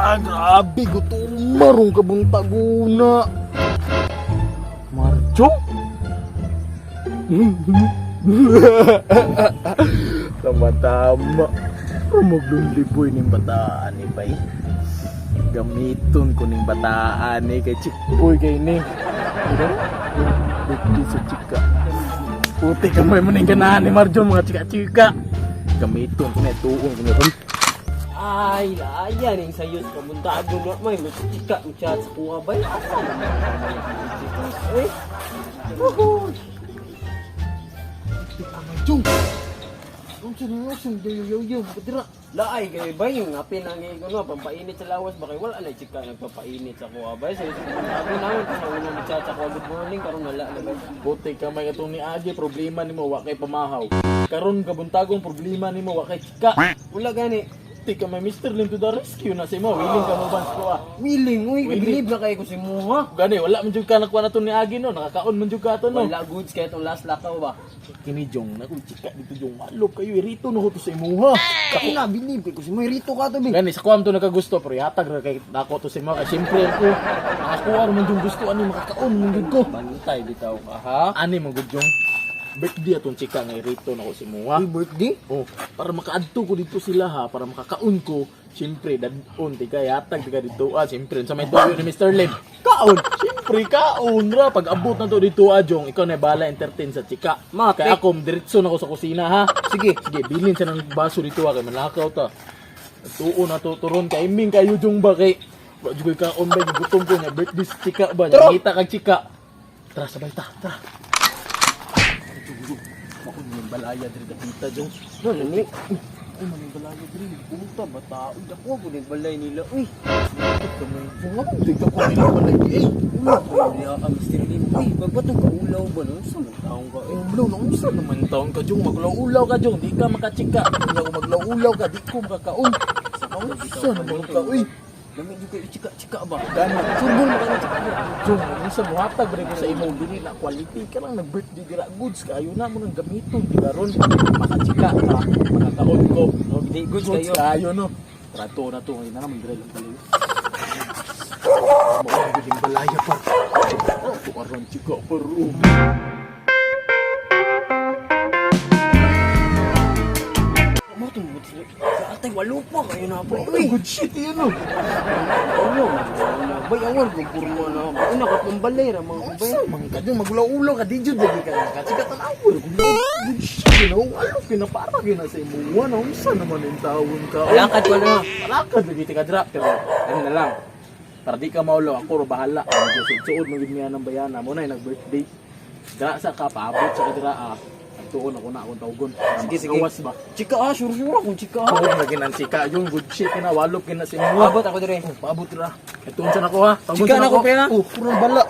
Grabe, gutom marong kabuntaguna. Marjo? Tama-tama. Maglumliboy ning bataan ni bay. Gamiton ko ning bataan ni kay Chikboy kay ni. Di sa chika. Puti kamay mo ning ganahan ni Marjo mga chika-chika. Gamiton ko na tuon ko na. Ay, layan yung sayos kamuntago na may chika uchat sa kuha ba? Eh? Woohoo! Marjo! Ang sinasang dayo-yo-yo, patira. Laay kayo ba yung ngapin ang ano, pampainit sa lawas ba kayo? Wala na chika nagpapainit sa kuha ba? Sayos kamuntago namin kasi unang uchat sa kuha good morning karon wala na ba? Puti kamay katong ni Agi, problema nimo wa kay pamahaw. Karon kabuntagong problema nimo wa kay chika. Wala gani. Puti kamay Mr. Lim to the rescue na si mo. Willing ka mo bans ko ah. Willing, uy, Willing. believe na kayo ko si Muha. Gani, wala man jud ka nakuha na to ni Agi no. Nakakaon man jud ka to no. Wala goods kaya itong last lakaw ba? Kini Jong, naku chika dito Jong. Malok kayo irito no to sa imuha. Ako na, believe ko si Muha. Rito ka to, Gani, sa kuam to nakagusto pero yatag ra kay nako to si mo. Kay siyempre ko nakakuha man jud gusto ani makakaon man jud ko. Bantay bitaw ka ha? Ani man jud Jong. Birthday atong chika nga irito nako si Muha. Happy birthday? Oh, para makaadto ko dito sila ha, para makakaon ko. Siyempre, dadon, tika yatag, tika dito siyempre, sa may tuyo ni Mr. Lim. Kaon! Siyempre, kaon ra. Pag abot na to dito Jong, ikaw na bala entertain sa chika. Kaya ako, diretso na ako sa kusina ha. Sige, bilhin sa ng baso dito kay malakaw ta. Tuon na to, turon, kay Ming kayo Jong ba kay. Jugoy kaon ba, gutom ko niya, birthday sa chika ba, nakita kag chika. Tara, sabay ta, tara. Makon yung balaya diri kapita Jong. Ano ni? Ay, maning balaya diri, puta bata. Ako ko din balay nila. Uy, Kamay, tignan ko nila balay eh. hindi ka Mr. Lim. Uy, bagbatong kaulaw ba no? Sa mga taong ka eh. Ulaw na unsa naman taon ka Jong, maglaw-ulaw ka Jong, di ka makachika. Kung ako maglaw-ulaw ka, di ko makakaon. Sa unsa naman ka, uy. Lamig yung kayo chika-chika ba? Gani, Surbol mo ka na chika. Jong, unsa mo hatag rin ko sa imo dili na quality ka lang nag-birthday dira goods kayo na mo nang gamiton di karon makachika ka, makakaon ko. Hindi, goods Goods kayo. kayo no. Trato na to, ngayon na naman dire lang pala. Magiging balaya pa. Ito karon chika pero. Ano itong goods nyo? Sa atay, walo pa kayo na po. Uy, good shit yan no. Ano? Bayawar kung purma na. Ay, nakapambalay ra mga kubay. Sa mga ka Jong, magulaw-ulaw ka di jud lagi ka nakachika tanaw. Good shit, you know. Ano pinapara gina sa imo na unsa naman yung tawon ka. Alakad ko na. Alakad lagi ka drop pero ano na lang. Para di ka maulo, ako ro bahala. Suod mo gid niya ng bayana mo na nag-birthday. Dra sa ka paabot sa kadira tuon ako na akong tawgon. Sige. Gawas ba? Chika sure akong chika Tuon na ginansika yung good shit na walop kina sa imo. Abot ako dire. Paabot ra. Ito unsa nako ha. Tawgon Chika na ko pera. Puro bala.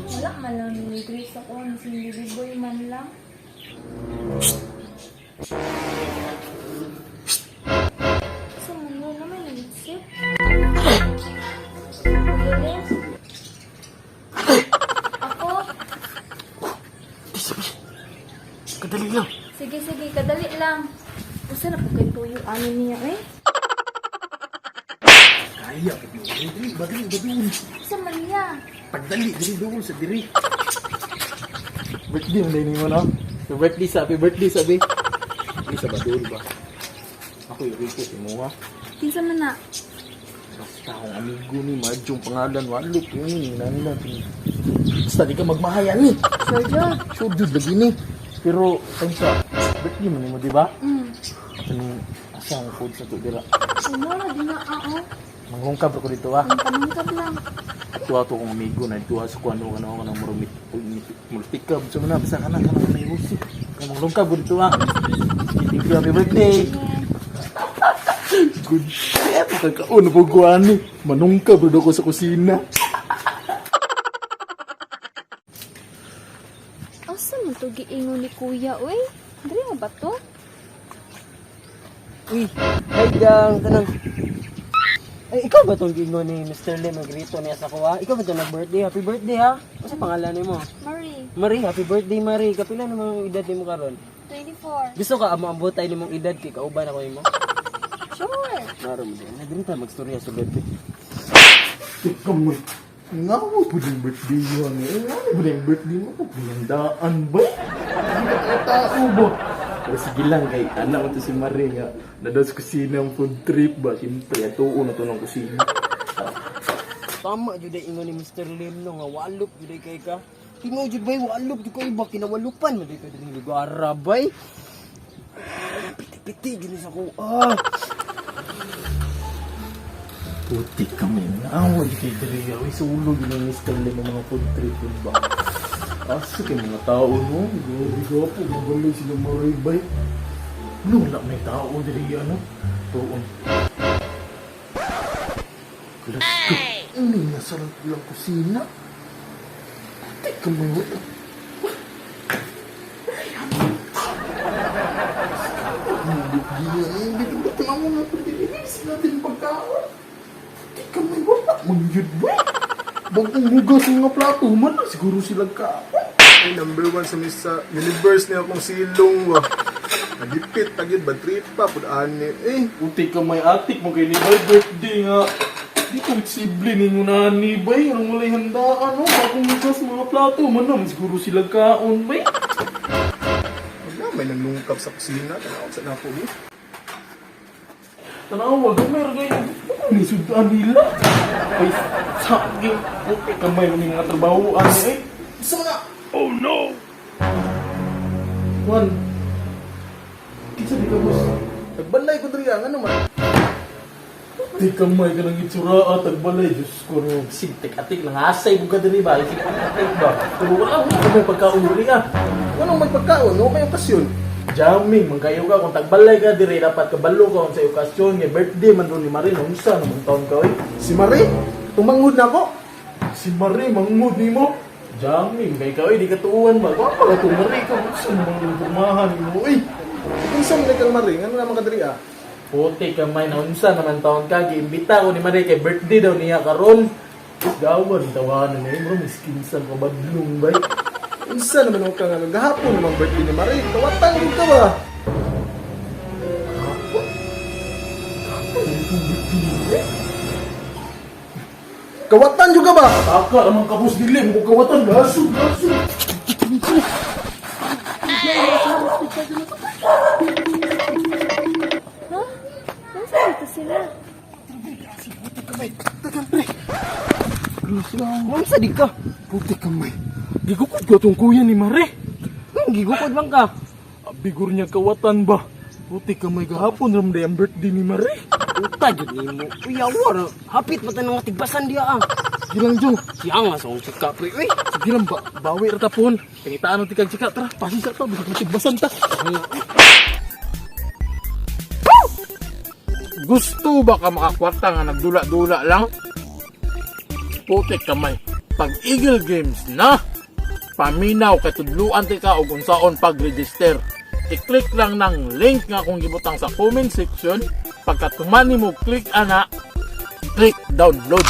Wala man lang ni Grace ako, si Baby Boy man lang. Sa mundo naman nag-isip. Magalis. Ako? Kadali lang. Sige, kadali lang. Basta na po kayo tuyo, ano niya eh? Kaya ka dili badun. Sa man niya. Pagdali diri doon sa diri. Birthday mo din mo no? Happy birthday sabi. Ini sa badul ba? Ako yung request mo ha. Kinsa man na? Basta akong amigo ni Marjong pangalan walop yun. Nani natin. Basta di ka magmahayan ni. Sure, John. Sure dude lagi ni. Pero kung sa birthday mo nimo di ba? Anong asang food sa to dira? Umura, di na ako. Manghungkab ko dito ha. Ang pamangkab lang. Tuwa to kong amigo na tuwa sa kuano kanang murumit multikab so na basta kana may usi kanang lungkab dito ha. Thank you, happy birthday. Good shit kakaon po kuani manungkab do ko sa kusina. Asa man to giingon ni Kuya, oy? Dili mo ba to? Uy, ay gang tanang. Ay, ikaw ba itong gingo ni Mr. Lim nagrito niya sa kuha? Ikaw ba itong nag-birthday? Happy birthday ha? Ano pangalan ni mo? Marie, Marie, happy birthday Marie. Kapila namang edad ni mo karon? 24. Gusto ka maabot tayo ni mong edad kay kauban ako mo? Sure. Naro mo din. Nagrin tayo magstorya sa birthday. Tika mo. Nga mo po yung birthday yun. Nga mo yung birthday mo. Pinandaan ba? Hindi ka katao ba? Pero sige lang kay anak mo to si Marie nga. Nadaw sa kusina ang food trip ba? Siyempre, atuon na to ng kusina. Tama jud ay ingon ni Mr. Lim no nga walop jud ay kay ka. Tino jud bay walop jud kay ba kinawalupan man dito diri lugar bay. Piti-piti gini sa ko. Puti kami. Naawal kay Drea. Uy, sulog yun ang Mr. Lim ang mga food trip yun ba? Asa kay mga tao no? Gabi po. Mabalay sila maribay. Ano wala may tao Drea no? Tuon. Kalas ko. Ano nasa lang kusina? Puti kami. Hindi ko tinamo nga ito. Dinilis natin pagkaon. Di ka may wala. Magyud ba? Bagong hugas ng mga plato man. Siguro silang kaon. Ay, number 1 sa Misa Universe niya akong silong wa. Nagipit, tagid, bad trip pa, pudaan ni. Puti ka may atik mo kay Nibay birthday nga. Di ka flexible ninyo na Nibay. Anong walay handaan no? Bagong hugas mga plato man na. Siguro silang kaon ba? Wala, may nanglungkap sa kusina. Tanawag sa napo mo. Tanawa, gamay rin ni sudaan nila. Ay, saging. Puti ka may mga trabahoan eh. Isa na! Oh no! Juan. Kinsa di ka boss? Nagbalay ko diri ang ano man. Di ka may ka ng itsura at agbalay. Diyos ko no. Sintik-atik lang. Asay mo ka diri ba? Sintik-atik ba? Pero wala mo ka may pagkaon diri ah. Anong magpagkaon? Ano may okasyon? Jamming, mangkayo ka. Kung tagbalay ka diri, dapat kabalo ka kung sa okasyon. Nga birthday man ron ni Marie. Unsa namang taon ka eh? Si Marie, tumangod na ako. Si Marie, mangod ni mo. Jamming, kay ka eh. Di ka tuwan ba? Kung pala ito Marie ka. Unsa namang pumahan mo eh? Kung saan na kang Marie, ano naman ka diri ah? Puti ka may naunsa naman taon ka. Giimbita ko ni Marie kay birthday daw niya karon. Gawan, tawanan na yun. Bro, miskinsan ka badlong ba? Unsa naman ako kang ano, gahapon naman birthday ni Marie. Kawatan din ka ba? Kawatan juga ba? Taka naman kapos dilim. Kung kawatan, gasog, gasog. Ha? Nasaan ito sila? Unsa di ka? Puti ka may. Gigukod ko itong kuya ni Marie. Gigukod lang ka. Bigor niya kawatan ba? Puti ka may gahapon ramday ang birthday ni Marie. Uta jud nimo. Uy, awar. Hapit pa tanong tigbasan dia ang. Gilang Jong. Siya nga sa chika pre. Uy, Sige lang ba? Bawi rata po. Pangitaan ng tikag chika. Tara, pasisa ta. Bisa matibbasan ta. Gusto ba ka makakwarta nga nagdula-dula lang? Putik kamay. Pag Eagle Games na, paminaw kay tudluan ti ka og unsaon pag-register. I-click lang ng link nga kung gibutang sa comment section. Pagka tumani mo click ana, click download.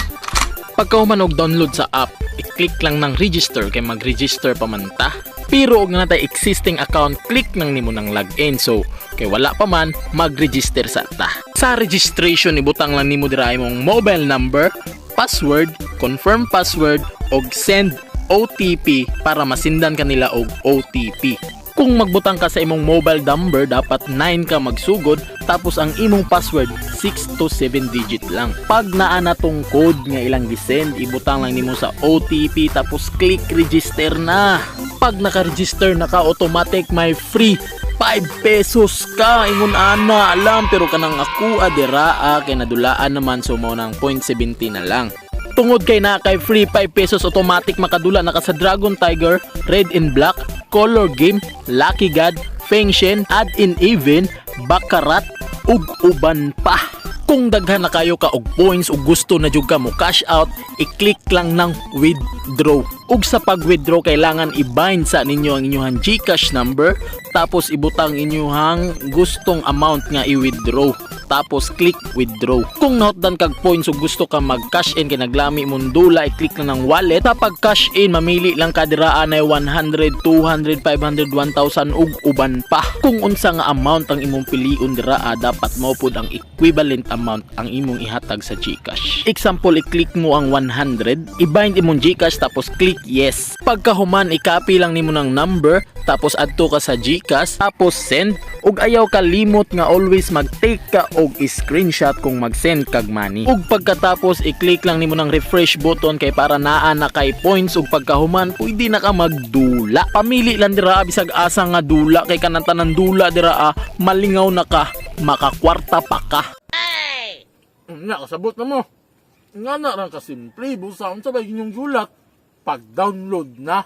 Pagka humanog download sa app, i-click lang ng register kay mag-register pa man ta. Pero og na tay existing account, click lang nimo ng login. So, kay wala pa man, mag-register sa ta. Sa registration, ibutang lang nimo dira imong mobile number, password, confirm password, og send OTP para masindan kanila og OTP. Kung magbutang ka sa imong mobile number, dapat 9 ka magsugod, tapos ang imong password 6 to 7 digit lang. Pag naa na tong code nga ilang gisend, ibutang lang nimo sa OTP tapos click register na. Pag naka-register na ka, automatic may free 5 pesos ka. Ingon ana, alam pero kanang ako adira kay nadulaan naman so mo nang 0.70 na lang. Tungod kay na kay free 5 pesos automatic makadula na ka sa Dragon Tiger, Red and Black, Color Game, Lucky God, Feng Shen, Add in Even, Baccarat, ug uban pa. Kung daghan na kayo ka og points ug gusto na jud ka mo cash out, i-click lang ng withdraw. Ug sa pag-withdraw kailangan i-bind sa ninyo ang inyong GCash number tapos ibutang inyong gustong amount nga i-withdraw. tapos click withdraw. Kung nahotdan kag points ug gusto ka mag cash in kay naglami mong dula, i-click lang ng wallet. Kapag cash in, mamili lang ka dira anay 100, 200, 500, 1,000 ug uban pa. Kung unsa nga amount ang imong piliun dira, dapat mao pud ang equivalent amount ang imong ihatag sa GCash. Example, i-click mo ang 100, i-bind imong GCash tapos click yes. Pagkahuman, i-copy lang nimo ng number tapos adto ka sa GCash tapos send, ug ayaw ka limot nga always mag-take ka og screenshot kung mag-send kag money. Ug pagkatapos, i-click lang nimo ng refresh button kay para naa na kay points, ug pagkahuman pwede na ka magdula. Pamili lang dira bisag asa nga dula kay kanang tanan dula dira malingaw na ka, makakwarta pa ka. Nga, kasabot na mo. Nga na lang kasimple, busaon sabay inyong gulat. Pag-download na.